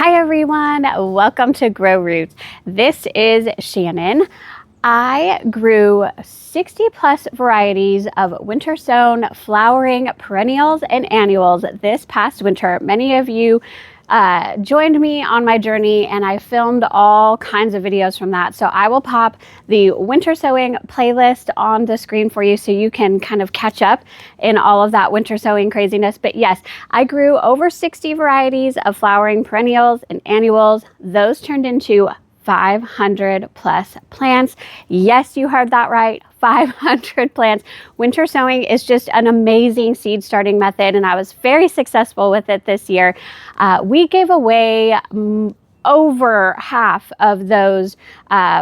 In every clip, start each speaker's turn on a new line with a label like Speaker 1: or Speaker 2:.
Speaker 1: Hi everyone, welcome to Grow Roots. This is Shannon. I grew 60 plus varieties of winter sown flowering perennials and annuals this past winter. Many of you joined me on my journey and I filmed all kinds of videos from that. So I will pop the winter sowing playlist on the screen for you so you can kind of catch up in all of that winter sowing craziness. But yes, I grew over 60 varieties of flowering perennials and annuals. Those turned into 500 plus plants. Yes, you heard that right. 500 plants. Winter sowing is just an amazing seed starting method, and I was very successful with it this year. We gave away over half of those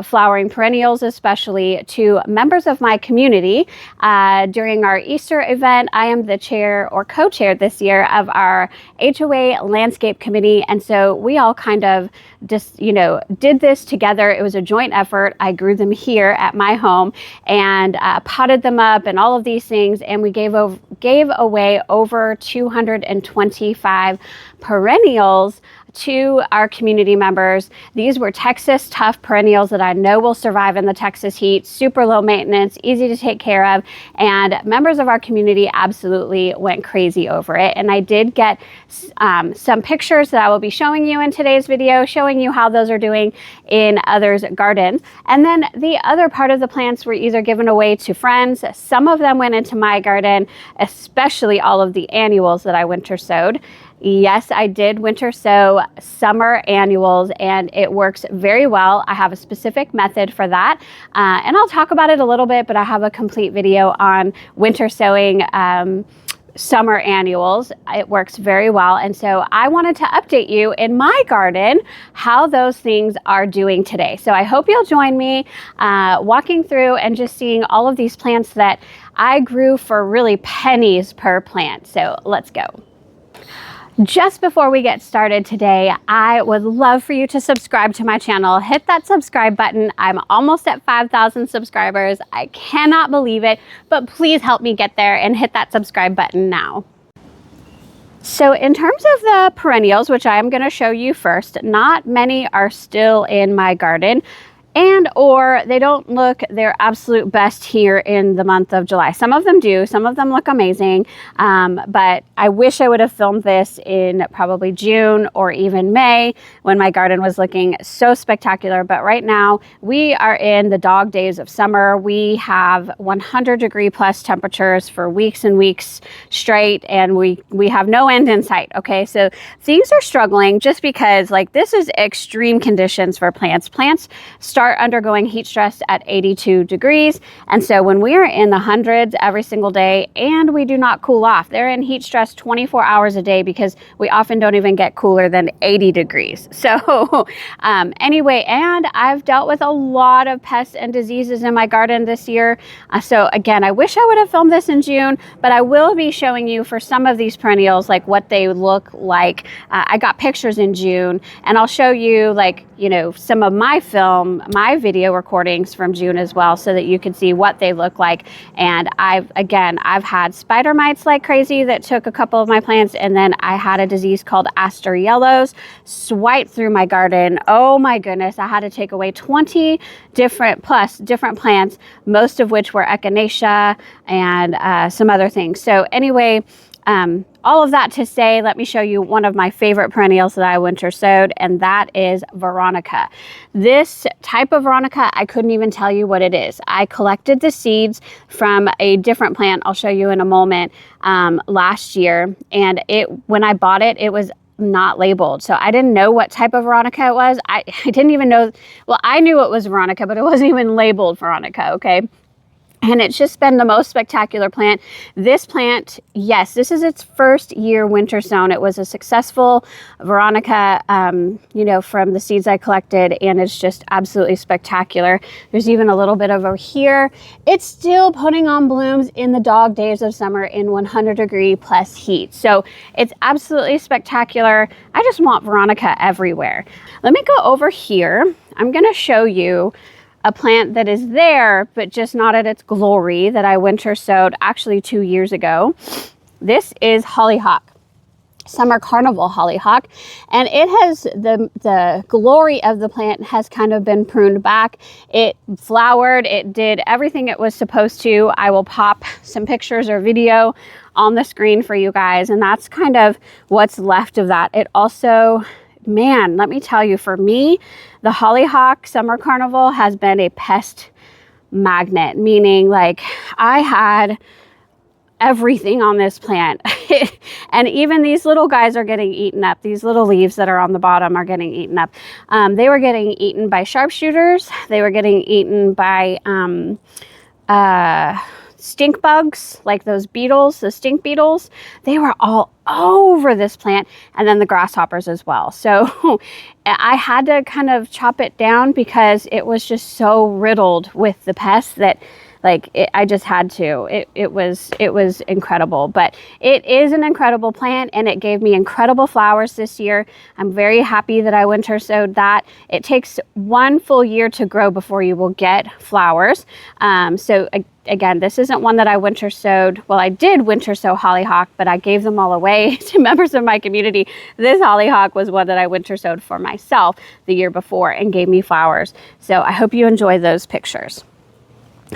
Speaker 1: flowering perennials, especially to members of my community. During our Easter event, I am the chair or co-chair this year of our HOA landscape committee. And so we all kind of just, did this together. It was a joint effort. I grew them here at my home and potted them up and all of these things. And we gave away over 225 perennials to our community members. These were Texas tough perennials that I know will survive in the Texas heat, super low maintenance, easy to take care of, and members of our community absolutely went crazy over it. And I did get some pictures that I will be showing you in today's video, showing you how those are doing in others' gardens. And then the other part of the plants were either given away to friends. Some of them went into my garden, especially all of the annuals that I winter sowed. Yes, I did winter sow summer annuals and it works very well. I have a specific method for that and I'll talk about it a little bit, but I have a complete video on winter sowing summer annuals. It works very well. And so I wanted to update you in my garden how those things are doing today. So I hope you'll join me walking through and just seeing all of these plants that I grew for really pennies per plant. So let's go. Just before we get started today, I would love for you to subscribe to my channel. Hit that subscribe button. I'm almost at 5,000 subscribers. I cannot believe it, but please help me get there and hit that subscribe button now. So in terms of the perennials, which I am going to show you first, not many are still in my garden. Or they don't look their absolute best here in the month of July. Some of them do, some of them look amazing, but I wish I would have filmed this in probably June or even May when my garden was looking so spectacular. But right now we are in the dog days of summer. We have 100-degree plus temperatures for weeks and weeks straight, and we have no end in sight. Okay, so things are struggling just because this is extreme conditions for plants. Plants start undergoing heat stress at 82 degrees. And so when we are in the hundreds every single day and we do not cool off, they're in heat stress 24 hours a day because we often don't even get cooler than 80 degrees. So anyway, and I've dealt with a lot of pests and diseases in my garden this year. So again, I wish I would have filmed this in June, but I will be showing you for some of these perennials, what they look like. I got pictures in June and I'll show you some of my my video recordings from June as well, so that you can see what they look like. And I've had spider mites like crazy that took a couple of my plants, and then I had a disease called aster yellows swipe through my garden. Oh my goodness, I had to take away 20 different plants, most of which were echinacea and some other things. So anyway, all of that to say, let me show you one of my favorite perennials that I winter sowed, and that is Veronica. This type of Veronica, I couldn't even tell you what it is. I collected the seeds from a different plant, I'll show you in a moment, last year, and when I bought it, it was not labeled. So I didn't know what type of Veronica it was. I didn't even know, well, I knew it was Veronica, but it wasn't even labeled Veronica, okay? And it's just been the most spectacular plant. This plant, yes, this is its first year winter sown. It was a successful Veronica, from the seeds I collected, and it's just absolutely spectacular. There's even a little bit over here. It's still putting on blooms in the dog days of summer in 100-degree plus heat. So it's absolutely spectacular. I just want Veronica everywhere. Let me go over here. I'm going to show you a plant that is there, but just not at its glory, that I winter sowed actually 2 years ago. This is Hollyhock. summer carnival hollyhock, and it has the glory of the plant has kind of been pruned back. It flowered, it did everything it was supposed to. I will pop some pictures or video on the screen for you guys, and that's kind of what's left of that. It also, man, let me tell you, for me, the hollyhock summer carnival has been a pest magnet, meaning like I had everything on this plant. And even these little guys are getting eaten up. These little leaves that are on the bottom are getting eaten up. They were getting eaten by sharpshooters. They were getting eaten by stink bugs, like those beetles, the stink beetles. They were all over this plant, and then the grasshoppers as well. So I had to kind of chop it down because it was just so riddled with the pests that I just had to. It was incredible, but it is an incredible plant, and it gave me incredible flowers this year. I'm very happy that I winter sowed that. It takes 1 full year to grow before you will get flowers. So again, this isn't one that I winter sowed. Well, I did winter sow hollyhock, but I gave them all away to members of my community. This hollyhock was one that I winter sowed for myself the year before and gave me flowers. So I hope you enjoy those pictures.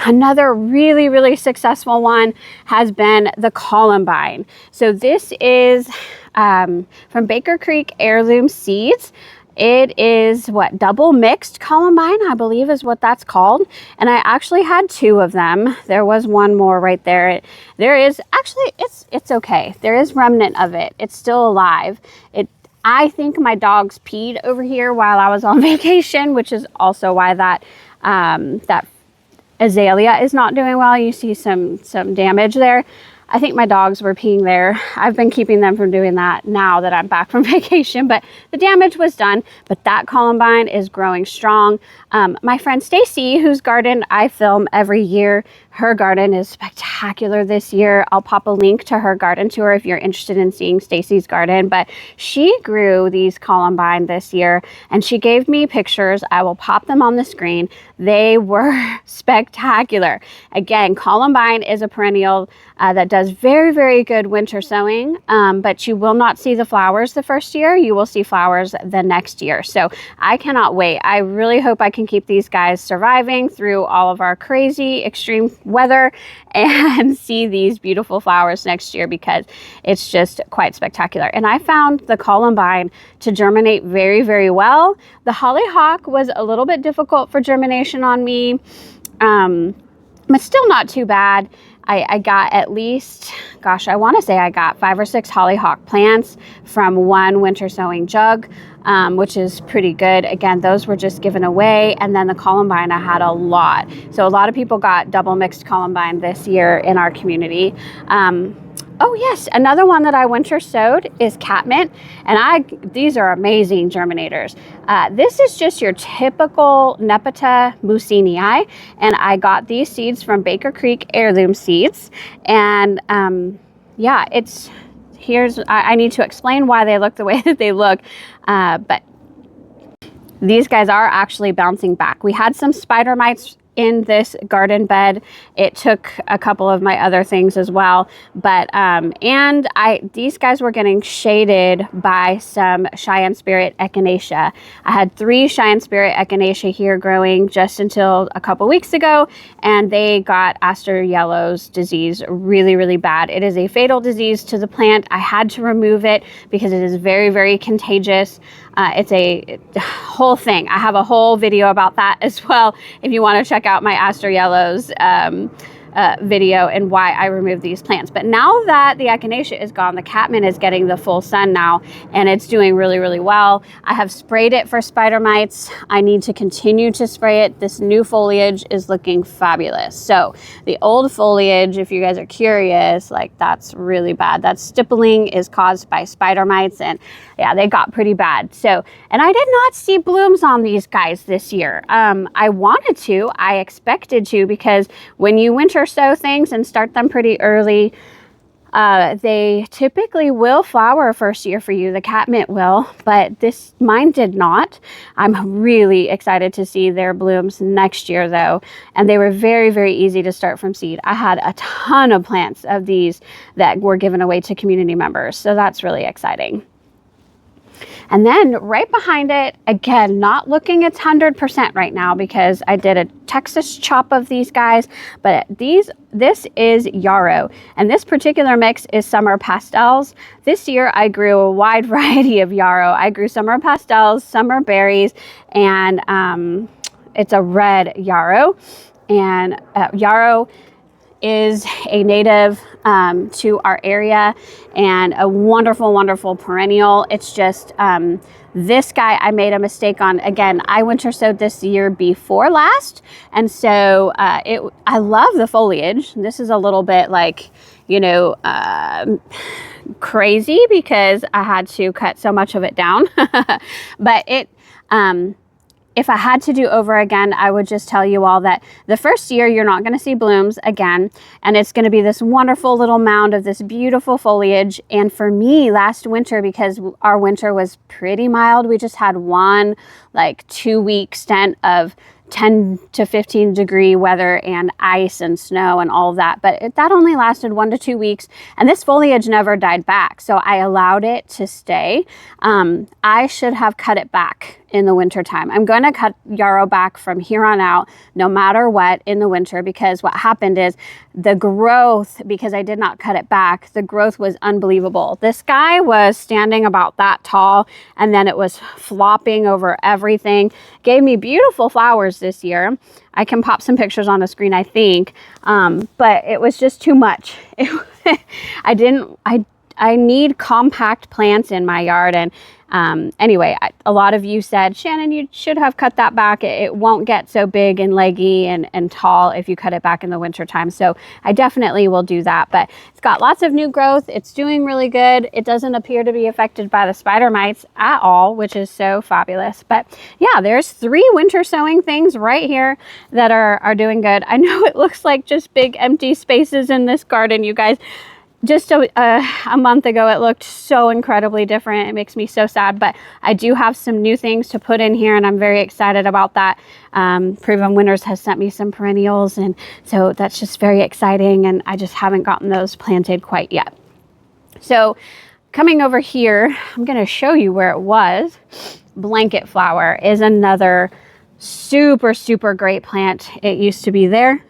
Speaker 1: Another really, really successful one has been the Columbine. So this is from Baker Creek Heirloom Seeds. It is double mixed Columbine, I believe is what that's called. And I actually had 2 of them. There was one more right there. There is actually, it's okay. There is remnant of it. It's still alive. I think my dogs peed over here while I was on vacation, which is also why that azalea is not doing well. You see some damage there. I think my dogs were peeing there. I've been keeping them from doing that now that I'm back from vacation, but the damage was done. But that Columbine is growing strong. My friend Stacy, whose garden I film every year, her garden is spectacular this year. I'll pop a link to her garden tour if you're interested in seeing Stacy's garden. But she grew these Columbine this year, and she gave me pictures. I will pop them on the screen. They were spectacular. Again, Columbine is a perennial that does very, very good winter sowing, but you will not see the flowers the first year. You will see flowers the next year. So I cannot wait. I really hope I can keep these guys surviving through all of our crazy extreme weather and see these beautiful flowers next year, because it's just quite spectacular. And I found the Columbine to germinate very, very well. The hollyhock was a little bit difficult for germination on me, but still not too bad. I got at least, gosh, I want to say I got 5 or 6 hollyhock plants from one winter sowing jug, which is pretty good. Again, those were just given away. And then the Columbine, I had a lot. So a lot of people got double mixed Columbine this year in our community. Oh yes, another one that I winter sowed is Catmint, and these are amazing germinators. This is just your typical Nepeta mucinii, and I got these seeds from Baker Creek Heirloom Seeds. And yeah, I need to explain why they look the way that they look, but these guys are actually bouncing back. We had some spider mites in this garden bed. It took a couple of my other things as well, but these guys were getting shaded by some Cheyenne Spirit Echinacea. I had 3 Cheyenne Spirit Echinacea here growing just until a couple weeks ago, and they got Aster Yellow's disease really, really bad. It is a fatal disease to the plant. I had to remove it because it is very, very contagious. It's a whole thing. I have a whole video about that as well if you want to check out my Aster Yellows video and why I removed these plants. But now that the Echinacea is gone, the Catmint is getting the full sun now, and it's doing really, really well. I have sprayed it for spider mites. I need to continue to spray it. This new foliage is looking fabulous. So the old foliage, if you guys are curious, that's really bad. That stippling is caused by spider mites, and yeah, they got pretty bad. So, and I did not see blooms on these guys this year. I wanted to, I expected to, because when you winter sow things and start them pretty early, They typically will flower first year for you. The Catmint will, but mine did not. I'm really excited to see their blooms next year though. And they were very, very easy to start from seed. I had a ton of plants of these that were given away to community members. So that's really exciting. And then right behind it, again, not looking its 100% right now because I did a Texas chop of these guys, but this is Yarrow. And this particular mix is summer pastels. This year I grew a wide variety of Yarrow. I grew summer pastels, summer berries, and it's a red Yarrow. And Yarrow is a native to our area and a wonderful, wonderful perennial. It's just this guy I made a mistake on. Again, I winter sowed this year before last, and so I love the foliage. This is a little bit like, you know, crazy because I had to cut so much of it down. But if I had to do over again, I would just tell you all that the first year you're not going to see blooms again, and it's going to be this wonderful little mound of this beautiful foliage. And for me, last winter, because our winter was pretty mild, we just had one like 2-week stint of 10 to 15 degree weather and ice and snow and all of that. But that only lasted 1 to 2 weeks, and this foliage never died back. So I allowed it to stay. I should have cut it back in the winter time. I'm going to cut Yarrow back from here on out, no matter what, in the winter, because what happened is the growth, because I did not cut it back, the growth was unbelievable. This guy was standing about that tall, and then it was flopping over everything. Gave me beautiful flowers this year. I can pop some pictures on the screen, I think, but it was just too much. I need compact plants in my yard, and anyway, a lot of you said, Shannon, you should have cut that back. It won't get so big and leggy and tall if you cut it back in the winter time. So I definitely will do that. But it's got lots of new growth. It's doing really good. It doesn't appear to be affected by the spider mites at all, which is so fabulous. But yeah, there's 3 winter sowing things right here that are doing good. I know it looks like just big empty spaces in this garden, you guys. Just a month ago, it looked so incredibly different. It makes me so sad, but I do have some new things to put in here, and I'm very excited about that. Proven Winners has sent me some perennials, and so that's just very exciting, and I just haven't gotten those planted quite yet. So coming over here, I'm going to show you where it was. Blanketflower is another super, super great plant. It used to be there.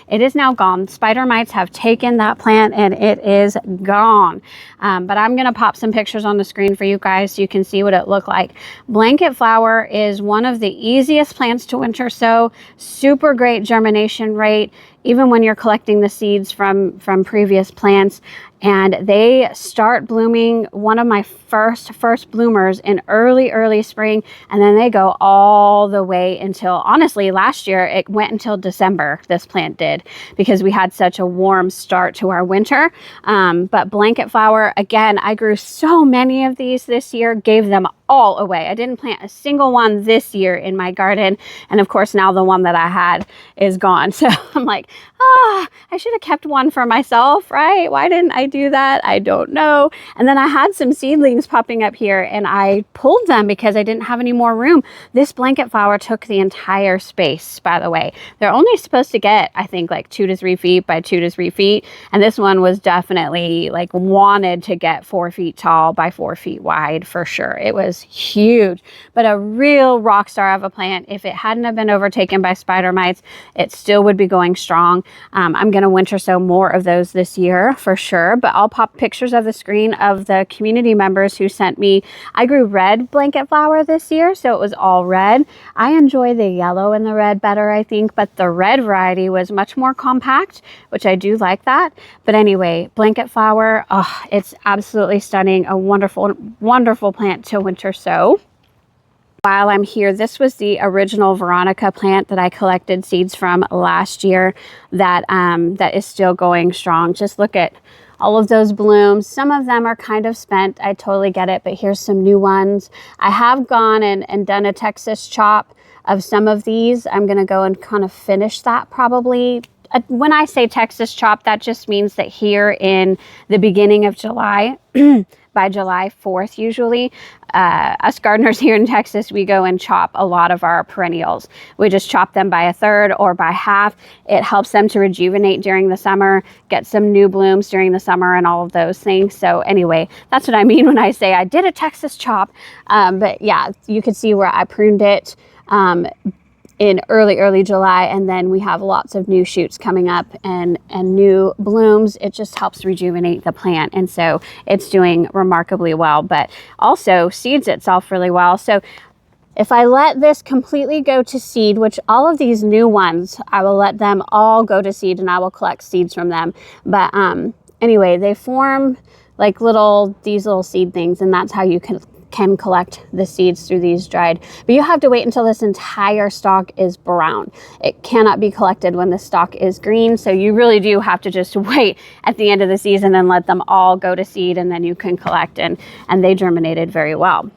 Speaker 1: It is now gone. Spider mites have taken that plant and it is gone. But I'm going to pop some pictures on the screen for you guys so you can see what it looked like. Blanketflower is one of the easiest plants to winter sow. Super great germination rate, even when you're collecting the seeds from previous plants. And they start blooming, one of my first bloomers, in early spring, and then they go all the way until, honestly, last year it went until December, this plant did, because we had such a warm start to our winter. But Blanketflower, again, I grew so many of these this year, gave them all away. I didn't plant a single one this year in my garden, and of course now the one that I had is gone. So I'm like, I should have kept one for myself, right? Why didn't I do that? I don't know. And then I had some seedlings popping up here, and I pulled them because I didn't have any more room. This Blanketflower took the entire space, by the way. They're only supposed to get, I think, like 2 to 3 feet by 2 to 3 feet, and this one was definitely like wanted to get 4 feet tall by 4 feet wide for sure. It was huge, but a real rock star of a plant. If it hadn't have been overtaken by spider mites, it still would be going strong. I'm going to winter sow more of those this year for sure, but I'll pop pictures of the screen of the community members who sent me. I grew red Blanketflower this year, so it was all red. I enjoy the yellow and the red better, I think, but the red variety was much more compact, which I do like that. But anyway, Blanketflower, oh, it's absolutely stunning. A wonderful, wonderful plant to winter sow. While I'm here, this was the original Veronica plant that I collected seeds from last year that is still going strong. Just look at all of those blooms. Some of them are kind of spent. I totally get it, but here's some new ones. I have gone and done a Texas chop of some of these. I'm going to go and kind of finish that probably when I say Texas chop, that just means that here in the beginning of July, by July 4th usually, us gardeners here in Texas, we go and chop a lot of our perennials. We just chop them by a third or by half. It helps them to rejuvenate during the summer, get some new blooms during the summer and all of those things. So anyway, that's what I mean when I say I did a Texas chop. But yeah, you could see where I pruned it in early July, and then we have lots of new shoots coming up and new blooms. It just helps rejuvenate the plant, and so it's doing remarkably well, but also seeds itself really well. So if I let this completely go to seed, which all of these new ones, I will let them all go to seed and I will collect seeds from them. But anyway, they form like these little seed things, and that's how you can collect the seeds through these dried. But you have to wait until this entire stalk is brown. It cannot be collected when the stalk is green. So you really do have to just wait at the end of the season and let them all go to seed, and then you can collect, and they germinated very well.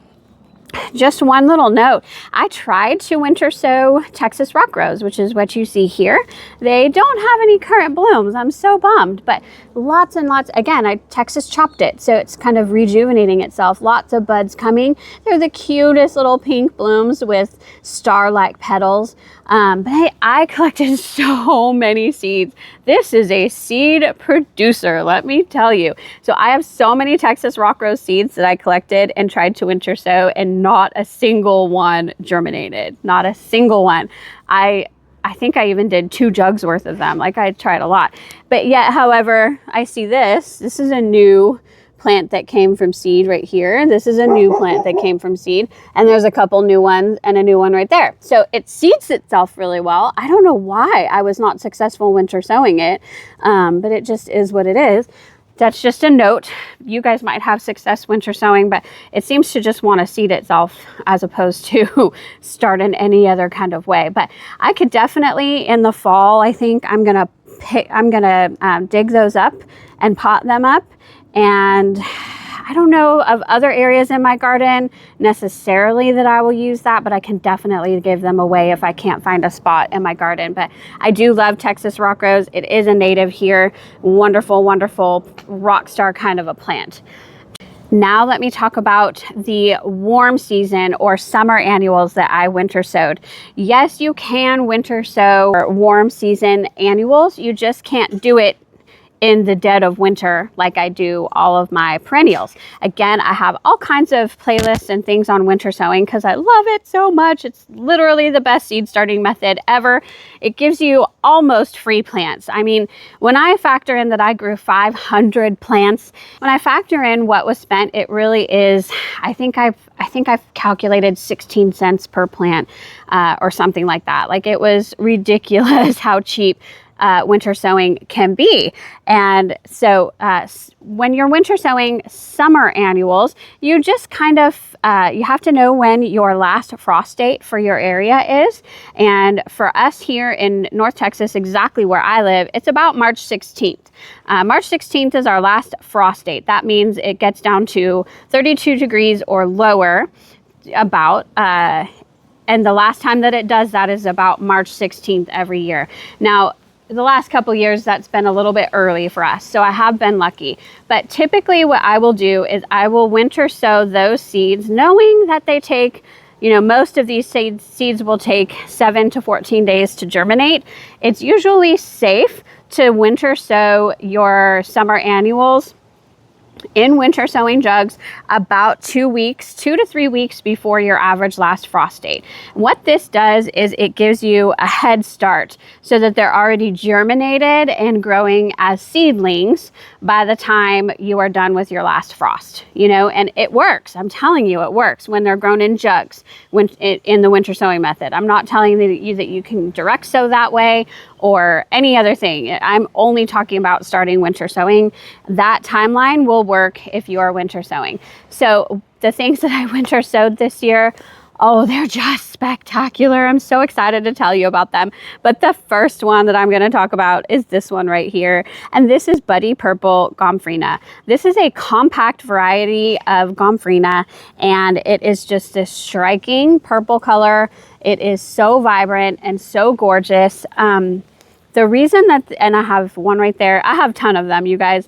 Speaker 1: Just one little note, I tried to winter sow Texas rock rose, which is what you see here. They don't have any current blooms. I'm so bummed, but lots and lots. Again, I Texas chopped it, so it's kind of rejuvenating itself. Lots of buds coming. They're the cutest little pink blooms with star-like petals. But hey, I collected so many seeds. This is a seed producer, let me tell you. So I have so many Texas rock rose seeds that I collected and tried to winter sow, and not a single one germinated. Not a single one. I think I even did 2 jugs worth of them. Like, I tried a lot. But yet, however, I see this. This is a new plant that came from seed right here. This is a new plant that came from seed, and there's a couple new ones and a new one right there. So it seeds itself really well. I don't know why I was not successful winter sowing it, but it just is what it is. That's just a note. You guys might have success winter sowing, but it seems to just want to seed itself as opposed to start in any other kind of way. But I could definitely, in the fall, I think I'm gonna dig those up and pot them up. And I don't know of other areas in my garden necessarily that I will use that, but I can definitely give them away if I can't find a spot in my garden. But I do love Texas rock rose. It is a native here. Wonderful, wonderful rock star kind of a plant. Now let me talk about the warm season or summer annuals that I winter sowed. Yes, you can winter sow warm season annuals. You just can't do it in the dead of winter like I do all of my perennials. Again, I have all kinds of playlists and things on winter sowing because I love it so much. It's literally the best seed starting method ever. It gives you almost free plants. I mean, when I factor in that I grew 500 plants, when I factor in what was spent, it really is, I think I've calculated 16 cents per plant or something like that. Like, it was ridiculous how cheap winter sowing can be. And so when you're winter sowing summer annuals, you just kind of, you have to know when your last frost date for your area is. And for us here in North Texas, exactly where I live, it's about March 16th. March 16th is our last frost date. That means it gets down to 32 degrees or lower about, and the last time that it does that is about March 16th every year. Now, the last couple years, that's been a little bit early for us, so I have been lucky. But typically what I will do is I will winter sow those seeds, knowing that they take, you know, most of these seeds will take 7 to 14 days to germinate. It's usually safe to winter sow your summer annuals in winter sowing jugs about 2 to 3 weeks before your average last frost date. What this does is it gives you a head start so that they're already germinated and growing as seedlings by the time you are done with your last frost, you know, and it works. I'm telling you, it works when they're grown in jugs in the winter sowing method. I'm not telling you that you can direct sow that way or any other thing. I'm only talking about starting winter sowing. That timeline will work if you are winter sowing. So the things that I winter sowed this year, oh, they're just spectacular. I'm so excited to tell you about them. But the first one that I'm going to talk about is this one right here. And this is Buddy Purple Gomphrena. This is a compact variety of Gomphrena, and it is just this striking purple color. It is so vibrant and so gorgeous. The reason that, and I have one right there, I have a ton of them, you guys.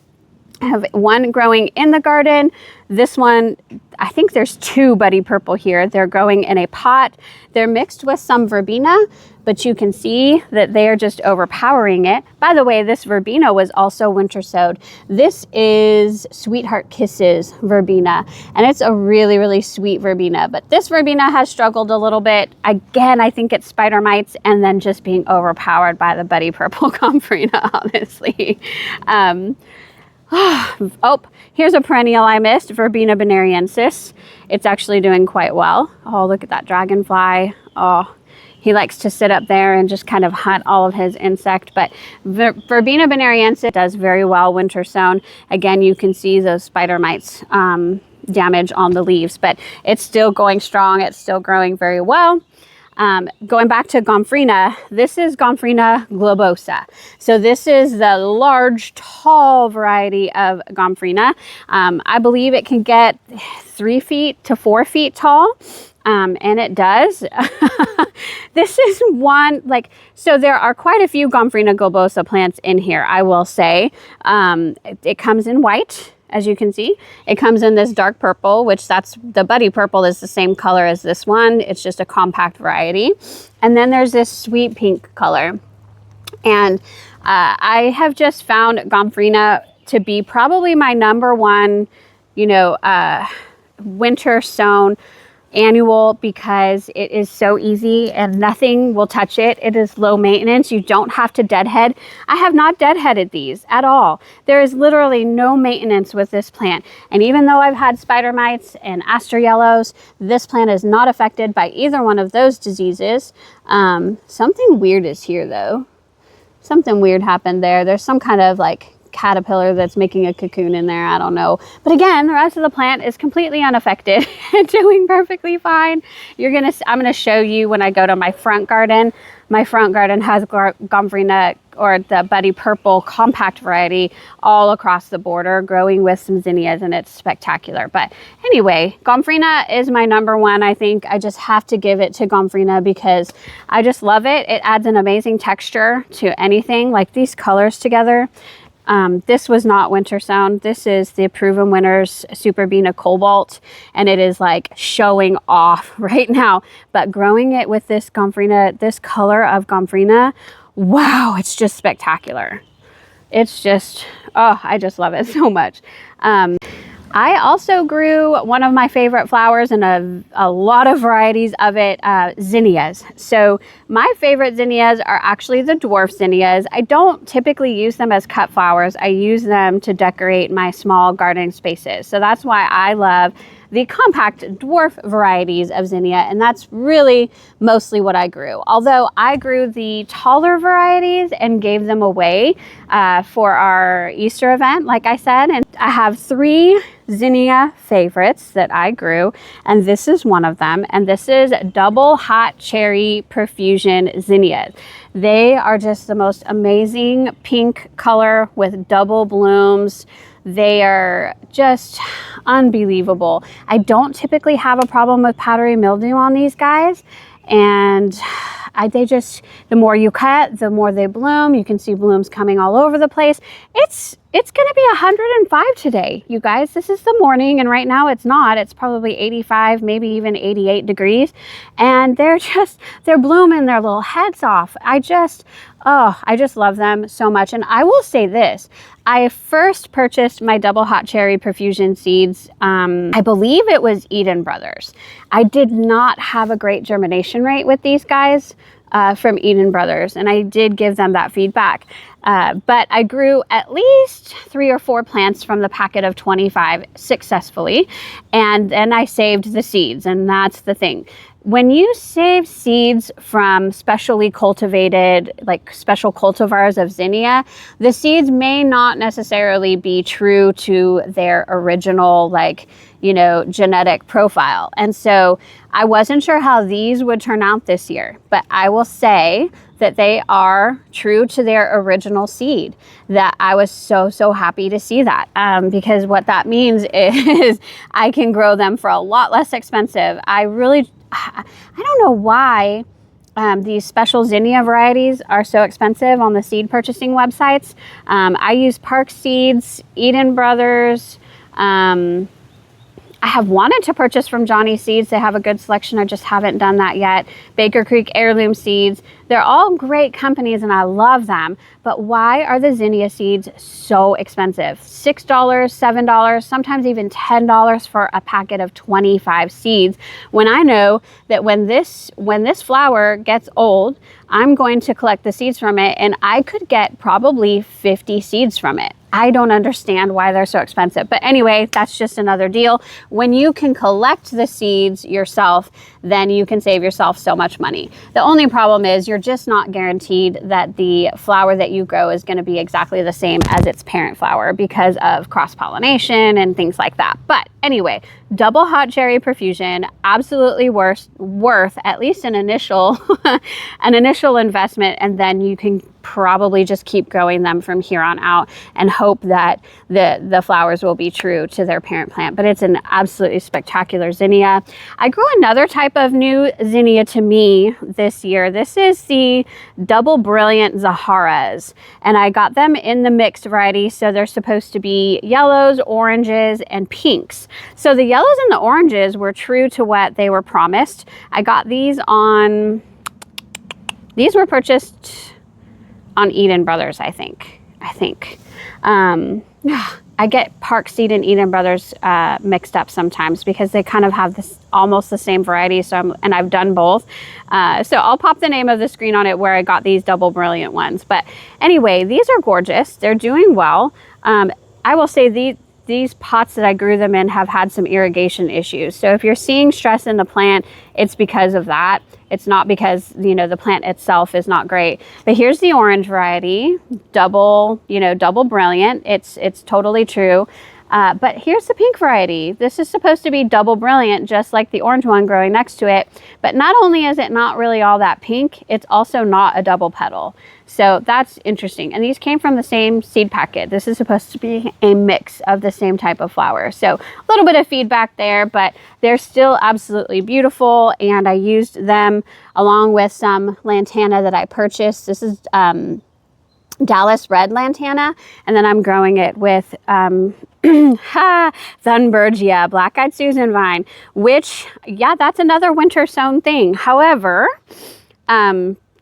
Speaker 1: I have one growing in the garden. This one, I think there's 2 buddy purple here. They're growing in a pot. They're mixed with some verbena, but you can see that they are just overpowering it. By the way, this verbena was also winter sowed. This is Sweetheart Kisses verbena, and it's a really, really sweet verbena. But this verbena has struggled a little bit. Again, I think it's spider mites and then just being overpowered by the buddy purple Gomphrena, honestly. Oh, here's a perennial I missed, Verbena bonariensis. It's actually doing quite well. Oh, look at that dragonfly. Oh, he likes to sit up there and just kind of hunt all of his insect. But Verbena bonariensis does very well winter sown. Again, you can see those spider mites damage on the leaves, but it's still going strong. It's still growing very well. Going back to Gomphrena, this is Gomphrena globosa. So this is the large, tall variety of Gomphrena. I believe it can get 3 feet to 4 feet tall. And it does. This is one, like, so there are quite a few Gomphrena globosa plants in here, I will say. It comes in white. As you can see, it comes in this dark purple, which that's the buddy purple is the same color as this one. It's just a compact variety. And then there's this sweet pink color. And I have just found Gomphrena to be probably my #1, winter sown annual, because it is so easy and nothing will touch it. It is low maintenance. You don't have to deadhead. I have not deadheaded these at all. There is literally no maintenance with this plant. And even though I've had spider mites and aster yellows, this plant is not affected by either one of those diseases. Something weird is here though. Something weird happened there. There's some kind of like caterpillar that's making a cocoon in there. I don't know. But again, the rest of the plant is completely unaffected and doing perfectly fine. I'm gonna show you when I go to my front garden. My front garden has Gomphrena, or the buddy purple compact variety, all across the border, growing with some zinnias, and it's spectacular. But anyway, Gomphrena is my #1. I think I just have to give it to Gomphrena because I just love it. It adds an amazing texture to anything, like these colors together. This was not winter sown. This is the Proven Winners Superbena Cobalt, and it is like showing off right now. But growing it with this Gomphrena, this color of Gomphrena, wow, it's just spectacular. It's just, oh, I just love it so much. I also grew one of my favorite flowers and a lot of varieties of it, zinnias. So my favorite zinnias are actually the dwarf zinnias. I don't typically use them as cut flowers. I use them to decorate my small gardening spaces. So that's why I love the compact dwarf varieties of zinnia, and that's really mostly what I grew. Although I grew the taller varieties and gave them away for our Easter event, like I said. And I have 3 zinnia favorites that I grew, and this is one of them. And this is Double Hot Cherry Profusion zinnias. They are just the most amazing pink color with double blooms. They are just unbelievable. I don't typically have a problem with powdery mildew on these guys. And the more you cut, the more they bloom. You can see blooms coming all over the place. It's gonna be 105 today, you guys. This is the morning, and right now it's not. It's probably 85, maybe even 88 degrees. And they're blooming their little heads off. I just love them so much. And I will say this, I first purchased my Double Hot Cherry Profusion seeds, I believe it was Eden Brothers. I did not have a great germination rate with these guys from Eden Brothers, and I did give them that feedback. But I grew at least 3 or 4 plants from the packet of 25 successfully, and then I saved the seeds, and that's the thing. When you save seeds from specially cultivated, like special cultivars of zinnia, the seeds may not necessarily be true to their original, genetic profile. And so I wasn't sure how these would turn out this year, but I will say that they are true to their original seed. That I was so happy to see that, because what that means is I can grow them for a lot less expensive. I don't know why these special zinnia varieties are so expensive on the seed purchasing websites. I use Park Seeds, Eden Brothers. I have wanted to purchase from Johnny Seeds. They have a good selection. I just haven't done that yet. Baker Creek Heirloom Seeds. They're all great companies and I love them. But why are the zinnia seeds so expensive? $6, $7, sometimes even $10 for a packet of 25 seeds. When I know that when this flower gets old, I'm going to collect the seeds from it and I could get probably 50 seeds from it. I don't understand why they're so expensive. But anyway, that's just another deal. When you can collect the seeds yourself, then you can save yourself so much money. The only problem is you're just not guaranteed that the flower that you grow is going to be exactly the same as its parent flower because of cross-pollination and things like that. But anyway, double hot cherry Profusion, absolutely worth at least an initial an initial investment, and then you can probably just keep growing them from here on out and hope that the flowers will be true to their parent plant. But it's an absolutely spectacular zinnia. I grew another type of new zinnia to me this year. This is the double brilliant Zaharas, and I got them in the mixed variety, so they're supposed to be yellows, oranges, and pinks. So the yellows and the oranges were true to what they were promised. I got these were purchased on Eden Brothers, I think. I get Park Seed and Eden Brothers mixed up sometimes because they kind of have this almost the same variety. And I've done both. So I'll pop the name of the screen on it where I got these double brilliant ones. But anyway, these are gorgeous. They're doing well. I will say these pots that I grew them in have had some irrigation issues. So if you're seeing stress in the plant, it's because of that. It's not because, the plant itself is not great. But here's the orange variety, double brilliant. It's totally true. But here's the pink variety. This is supposed to be double brilliant, just like the orange one growing next to it. But not only is it not really all that pink, it's also not a double petal. So that's interesting. And these came from the same seed packet. This is supposed to be a mix of the same type of flower. So a little bit of feedback there, but they're still absolutely beautiful. And I used them along with some lantana that I purchased. This is Dallas Red Lantana, and then I'm growing it with Thunbergia, Black-Eyed Susan Vine, which, yeah, that's another winter-sown thing. However,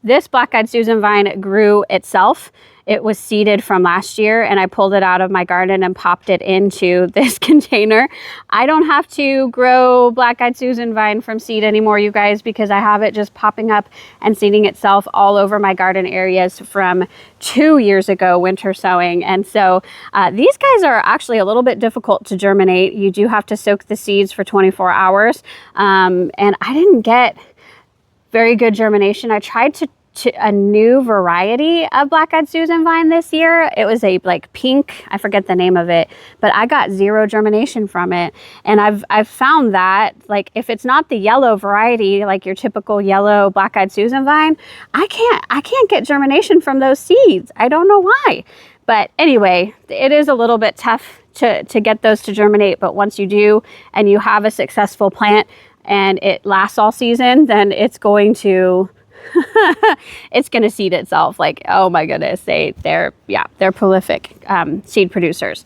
Speaker 1: this Black-Eyed Susan Vine grew itself. It was seeded from last year, and I pulled it out of my garden and popped it into this container. I don't have to grow Black-Eyed Susan Vine from seed anymore, you guys, because I have it just popping up and seeding itself all over my garden areas from 2 years ago, winter sowing. And so these guys are actually a little bit difficult to germinate. You do have to soak the seeds for 24 hours. And I didn't get very good germination. I tried to a new variety of Black-Eyed Susan Vine this year. It was a pink, I forget the name of it, but I got zero germination from it. And I've found that if it's not the yellow variety, like your typical yellow Black-Eyed Susan Vine, I can't get germination from those seeds. I don't know why. But anyway, it is a little bit tough to get those to germinate, but once you do and you have a successful plant and it lasts all season, then it's going to it's going to seed itself. Oh my goodness, they're prolific seed producers.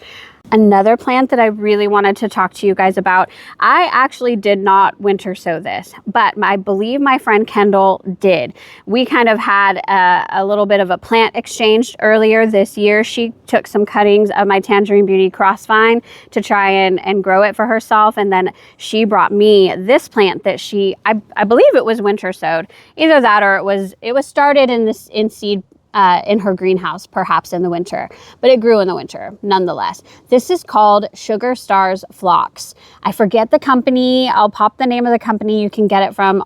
Speaker 1: Another plant that I really wanted to talk to you guys about, I actually did not winter sow this, but I believe my friend Kendall did. We kind of had a little bit of a plant exchange earlier this year. She took some cuttings of my Tangerine Beauty crossvine to try and grow it for herself, and then she brought me this plant that I believe it was winter sowed. Either that or it was started in seed in her greenhouse, perhaps in the winter, but it grew in the winter nonetheless. This is called Sugar Stars Phlox. I forget the company. I'll pop the name of the company you can get it from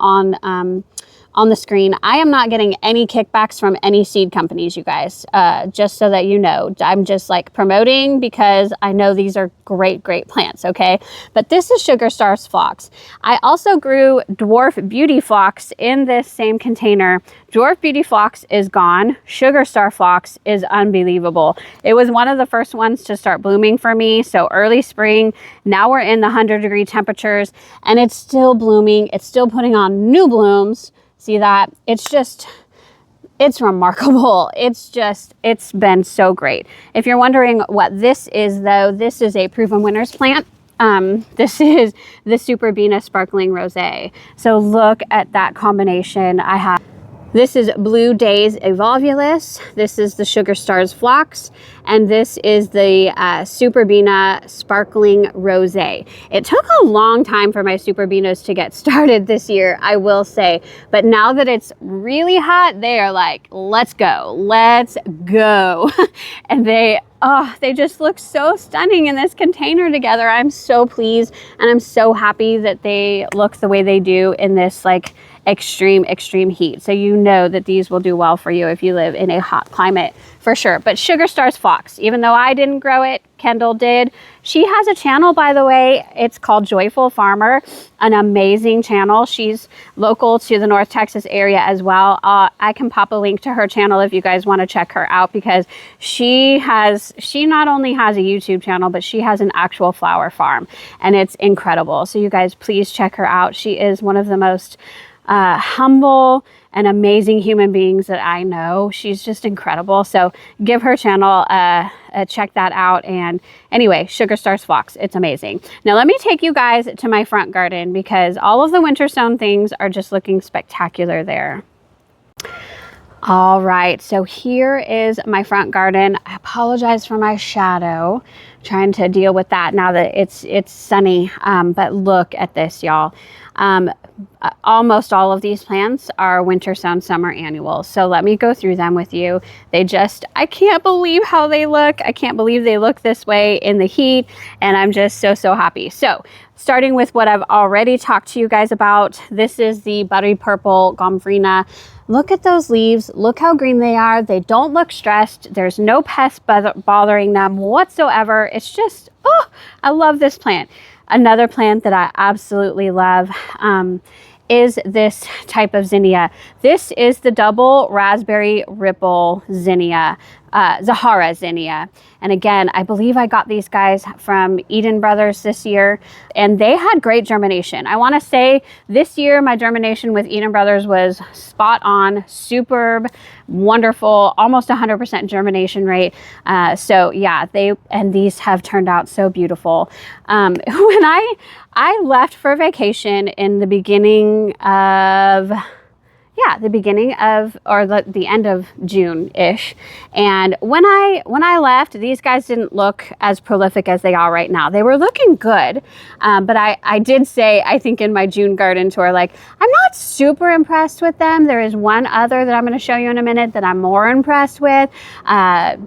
Speaker 1: on the screen. I am not getting any kickbacks from any seed companies, you guys, just so that you know. I'm just promoting because I know these are great plants, okay? But this is Sugar Stars Phlox. I also grew Dwarf Beauty Phlox in this same container. Dwarf Beauty Phlox is gone. Sugar Star Phlox is unbelievable. It was one of the first ones to start blooming for me, so early spring. Now we're in the 100-degree temperatures, and it's still blooming. It's still putting on new blooms. See that? It's remarkable. It's been so great. If you're wondering what this is though, this is a Proven Winners plant. This is the Verbena Sparkling Rosé. So look at that combination. This is Blue Days Evolvulus. This is the Sugar Stars Phlox. And this is the Verbena Sparkling Rosé. It took a long time for my Verbenas to get started this year, I will say. But now that it's really hot, they are like, let's go, let's go. And they just look so stunning in this container together. I'm so pleased and I'm so happy that they look the way they do in this like extreme heat. So you know that these will do well for you if you live in a hot climate for sure. But Sugar Stars Phlox, even though I didn't grow it, Kendall did. She has a channel, by the way. It's called Joyful Farmer, an amazing channel. She's local to the North Texas area as well. I can pop a link to her channel if you guys want to check her out, because she not only has a YouTube channel, but she has an actual flower farm and it's incredible. So you guys please check her out. She is one of the most humble and amazing human beings that I know. She's just incredible. So give her channel check that out. And anyway, Sugar Stars Phlox, it's amazing. Now let me take you guys to my front garden, because all of the winter sown things are just looking spectacular there. All right, so here is my front garden. I apologize for my shadow. I'm trying to deal with that now that it's sunny, but look at this, y'all. Almost all of these plants are winter sown, summer annuals. So let me go through them with you. I can't believe how they look. I can't believe they look this way in the heat, and I'm just so happy. So starting with what I've already talked to you guys about, this is the buttery purple Gomphrena. Look at those leaves. Look how green they are. They don't look stressed. There's no pests bothering them whatsoever. It's just, oh, I love this plant. Another plant that I absolutely love is this type of zinnia. This is the double raspberry ripple zinnia, Zahara zinnia. And again, I believe I got these guys from Eden Brothers this year, and they had great germination. I want to say this year my germination with Eden Brothers was spot on, superb, wonderful, almost 100% germination rate. So yeah, these have turned out so beautiful. When I left for vacation in the beginning of the end of June-ish. And when I left, these guys didn't look as prolific as they are right now. They were looking good, but I did say, I think in my June garden tour, like, I'm not super impressed with them. There is one other that I'm going to show you in a minute that I'm more impressed with.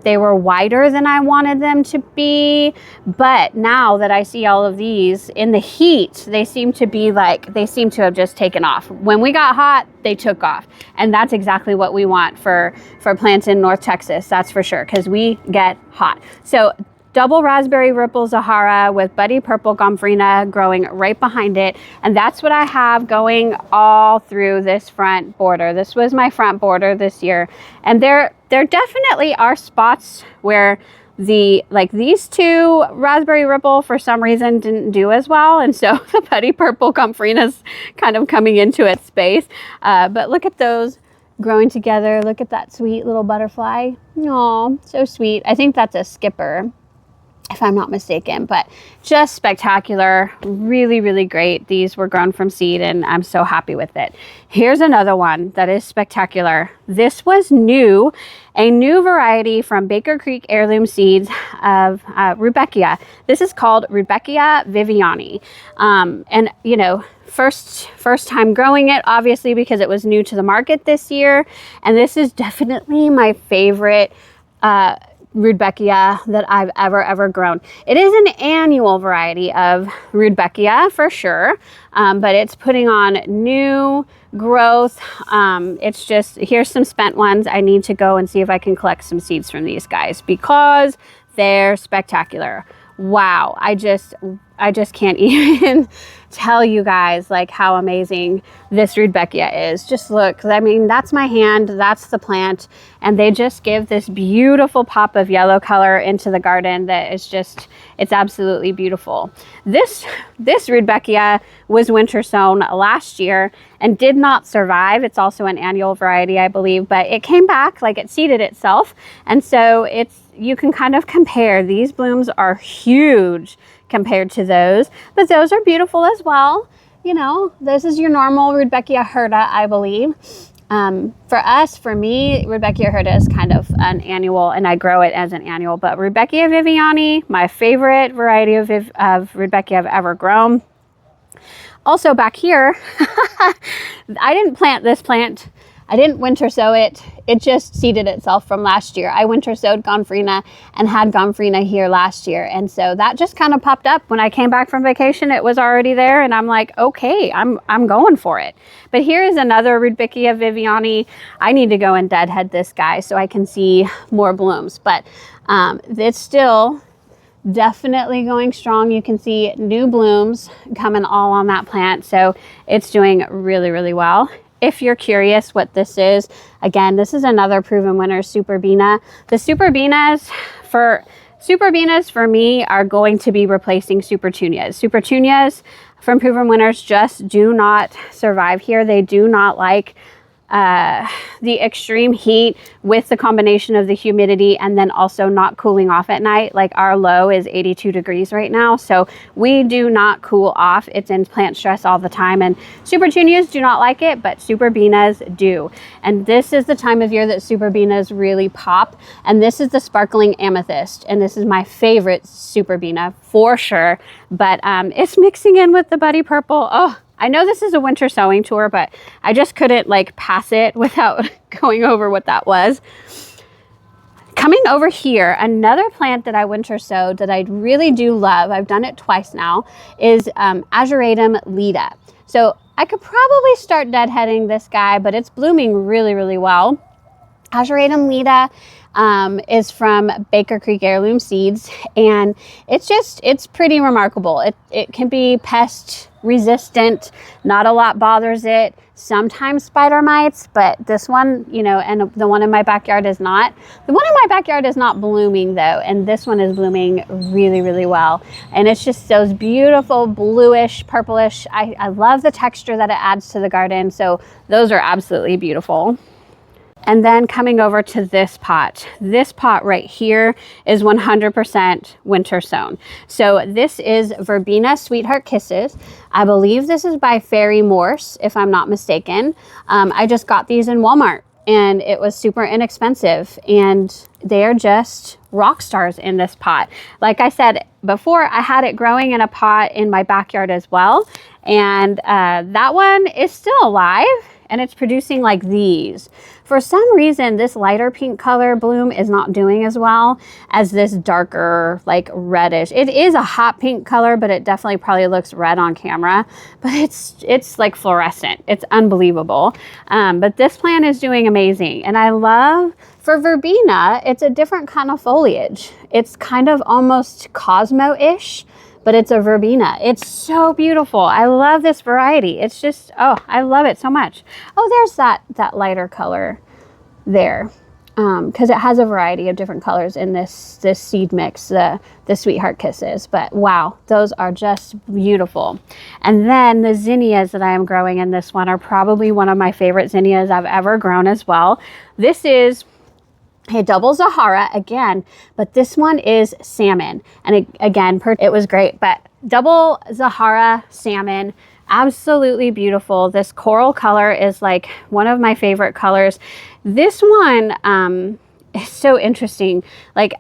Speaker 1: They were wider than I wanted them to be, but now that I see all of these in the heat, they seem to have just taken off. When we got hot, they took off. And that's exactly what we want for plants in North Texas, that's for sure, because we get hot. So double raspberry ripple Zahara with buddy purple Gomphrena growing right behind it. And that's what I have going all through this front border. This was my front border this year. And there definitely are spots where these two raspberry ripple for some reason didn't do as well, and so the buddy purple Gomphrena kind of coming into its space. But look at those growing together. Look at that sweet little butterfly. Aw, so sweet. I think that's a skipper, if I'm not mistaken, but just spectacular. Really great. These were grown from seed and I'm so happy with it. Here's another one that is spectacular. This was new, a new variety from Baker Creek Heirloom Seeds of Rudbeckia. This is called Rudbeckia Viviani. And you know, first time growing it, obviously, because it was new to the market this year. And this is definitely my favorite Rudbeckia that I've ever grown. It is an annual variety of Rudbeckia for sure, but it's putting on new growth. It's just, here's some spent ones. I need to go and see if I can collect some seeds from these guys because they're spectacular. Wow, I just can't even tell you guys like how amazing this Rudbeckia is. Just look, I mean, that's my hand, that's the plant, and they just give this beautiful pop of yellow color into the garden that is just, it's absolutely beautiful. This Rudbeckia was winter sown last year and did not survive. It's also an annual variety, I believe, but it came back, like it seeded itself. And so you can kind of compare. These blooms are huge compared to those, but those are beautiful as well. You know, this is your normal Rudbeckia hirta, I believe. For me, Rudbeckia hirta is kind of an annual, and I grow it as an annual, but Rudbeckia Viviani, my favorite variety of Rudbeckia I've ever grown. Also back here, I didn't plant this plant. I didn't winter sow it. It just seeded itself from last year. I winter sowed Gomphrena and had Gomphrena here last year. And so that just kind of popped up when I came back from vacation. It was already there and I'm like, okay, I'm going for it. But here is another Rudbeckia Viviani. I need to go and deadhead this guy so I can see more blooms. But it's still definitely going strong. You can see new blooms coming all on that plant. So it's doing really, really well. If you're curious what this is, again, this is another proven winner, Superbena. The Superbenas for me are going to be replacing Supertunias. Supertunias from proven winners just do not survive here. They do not like the extreme heat with the combination of the humidity and then also not cooling off at night. Like our low is 82 degrees right now, so we do not cool off. It's in plant stress all the time, and Supertunias do not like it, but Superbenas do. And this is the time of year that Superbenas really pop, and this is the sparkling amethyst, and this is my favorite Superbena for sure, but it's mixing in with the buddy purple. Oh, I know this is a winter sowing tour, but I just couldn't like pass it without going over what that was. Coming over here, another plant that I winter sowed that I really do love, I've done it twice now, is Ageratum Leda. So I could probably start deadheading this guy, but it's blooming really, really well. Ageratum Leda is from Baker Creek Heirloom Seeds, and it's pretty remarkable. It can be pest resistant, not a lot bothers it, sometimes spider mites, but this one, you know, and the one in my backyard is not. The one in my backyard is not blooming though, and this one is blooming really, really well. And it's just those beautiful bluish, purplish. I love the texture that it adds to the garden, so those are absolutely beautiful. And then coming over to this pot right here is 100% winter sown. So this is Verbena Sweetheart Kisses. I believe this is by Fairy Morse, if I'm not mistaken. I just got these in Walmart and it was super inexpensive, and they are just rock stars in this pot. Like I said before, I had it growing in a pot in my backyard as well. And that one is still alive, and it's producing like these. For some reason, this lighter pink color bloom is not doing as well as this darker, like reddish. It is a hot pink color, but it definitely probably looks red on camera. But it's like fluorescent. It's unbelievable. But this plant is doing amazing. And I love, for Verbena, it's a different kind of foliage. It's kind of almost Cosmo-ish, but it's a Verbena. It's so beautiful. I love this variety. It's just, oh, I love it so much. Oh, there's that lighter color there, because it has a variety of different colors in this seed mix, the Sweetheart Kisses. But wow, those are just beautiful. And then the zinnias that I am growing in this one are probably one of my favorite zinnias I've ever grown as well. This is a double Zahara again, but this one is salmon. And it was great, but double Zahara salmon, absolutely beautiful. This coral color is like one of my favorite colors. This one is so interesting. Like,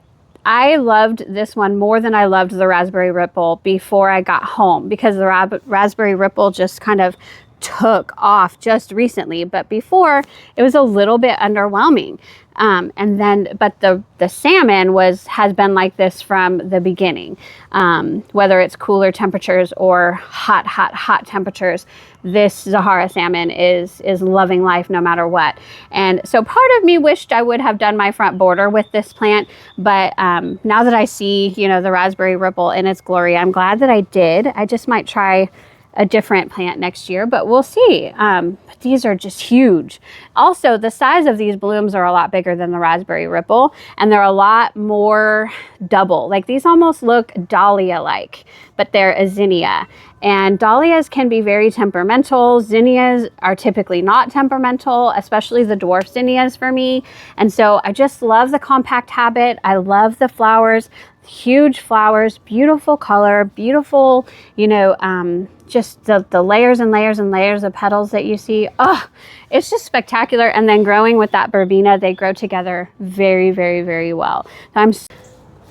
Speaker 1: I loved this one more than I loved the Raspberry Ripple before I got home, because the Raspberry Ripple just kind of took off just recently, but before it was a little bit underwhelming. But the salmon has been like this from the beginning. Whether it's cooler temperatures or hot temperatures, this Zahara salmon is loving life no matter what. And so part of me wished I would have done my front border with this plant, but now that I see, you know, the raspberry ripple in its glory, I'm glad that I did. I just might try a different plant next year, but we'll see. But these are just huge. Also, the size of these blooms are a lot bigger than the raspberry ripple, and they're a lot more double. Like these almost look dahlia-like, but they're a zinnia. And dahlias can be very temperamental. Zinnias are typically not temperamental, especially the dwarf zinnias for me. And so I just love the compact habit. I love the flowers, huge flowers, beautiful color, beautiful, you know, just the layers and layers and layers of petals that you see. Oh, it's just spectacular. And then growing with that verbena, they grow together very, very, very well.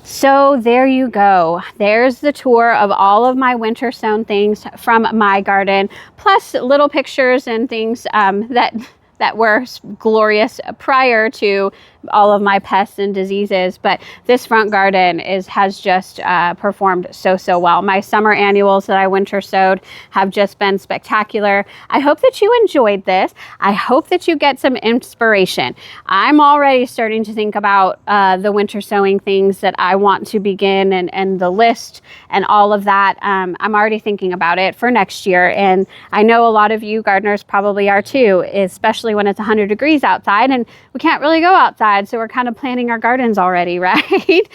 Speaker 1: So there you go. There's the tour of all of my winter sown things from my garden, plus little pictures and things that were glorious prior to all of my pests and diseases. But this front garden has just performed so well. My summer annuals that I winter sowed have just been spectacular. I hope that you enjoyed this. I hope that you get some inspiration. I'm already starting to think about the winter sowing things that I want to begin, and the list and all of that. I'm already thinking about it for next year, and I know a lot of you gardeners probably are too, especially when it's 100 degrees outside and we can't really go outside. So we're kind of planning our gardens already, right?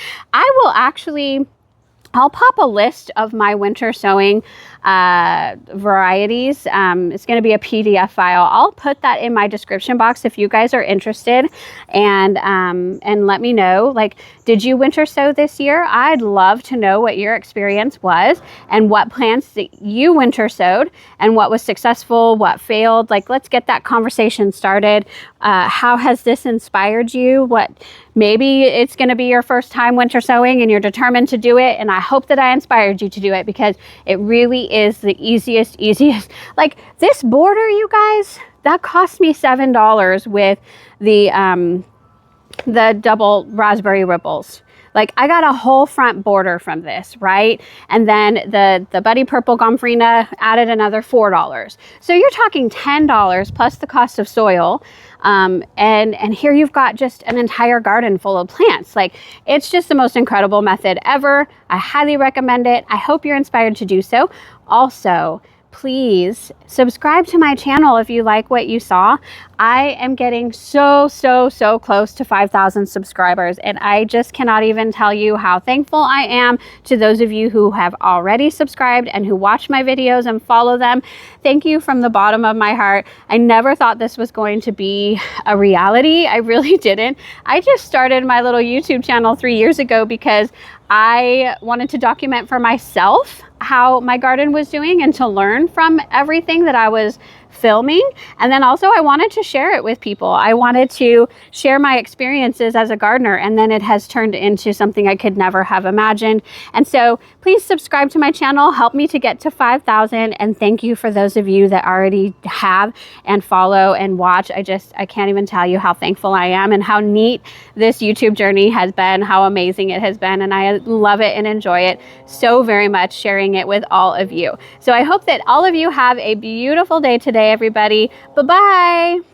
Speaker 1: I'll pop a list of my winter sowing varieties. It's going to be a PDF file. I'll put that in my description box if you guys are interested, and let me know, like, did you winter sow this year? I'd love to know what your experience was and what plants that you winter sowed and what was successful, what failed. Like, let's get that conversation started. How has this inspired you? Maybe it's going to be your first time winter sowing and you're determined to do it. And I hope that I inspired you to do it, because it really is the easiest. Like this border, you guys, that cost me $7 with the double raspberry ripples. Like I got a whole front border from this, right? And then the Buddy Purple Gomphrena added another $4. So you're talking $10 plus the cost of soil. And here you've got just an entire garden full of plants. Like, it's just the most incredible method ever. I highly recommend it. I hope you're inspired to do so. Also, please subscribe to my channel if you like what you saw. I am getting so close to 5,000 subscribers, and I just cannot even tell you how thankful I am to those of you who have already subscribed and who watch my videos and follow them. Thank you from the bottom of my heart. I never thought this was going to be a reality. I really didn't. I just started my little YouTube channel 3 years ago because I wanted to document for myself how my garden was doing and to learn from everything that I was filming. And then also I wanted to share it with people. I wanted to share my experiences as a gardener, and then it has turned into something I could never have imagined. And so please subscribe to my channel, help me to get to 5,000. And thank you for those of you that already have and follow and watch. I can't even tell you how thankful I am and how neat this YouTube journey has been, how amazing it has been. And I love it and enjoy it so very much, sharing it with all of you. So I hope that all of you have a beautiful day today, everybody. Bye-bye.